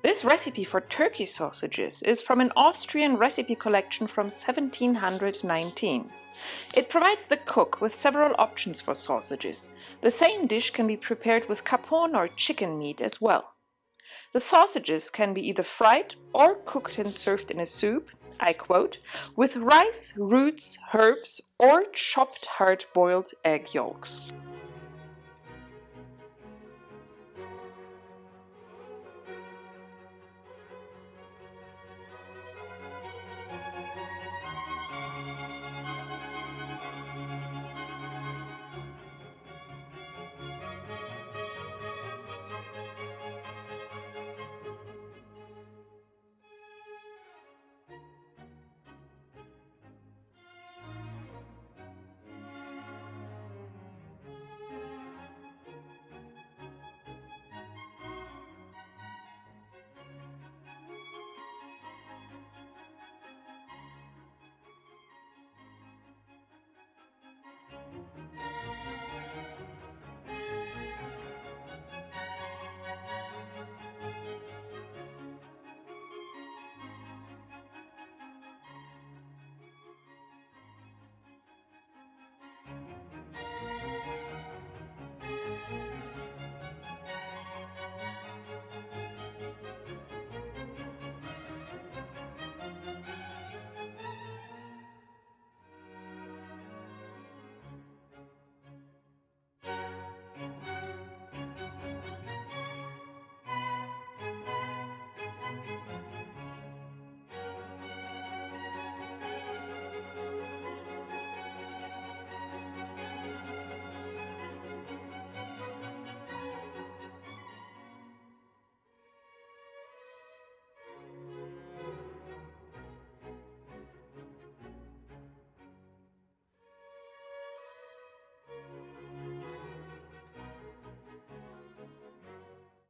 This recipe for turkey sausages is from an Austrian recipe collection from 1719. It provides the cook with several options for sausages. The same dish can be prepared with capon or chicken meat as well. The sausages can be either fried or cooked and served in a soup, I quote, with rice, roots, herbs, or chopped hard-boiled egg yolks.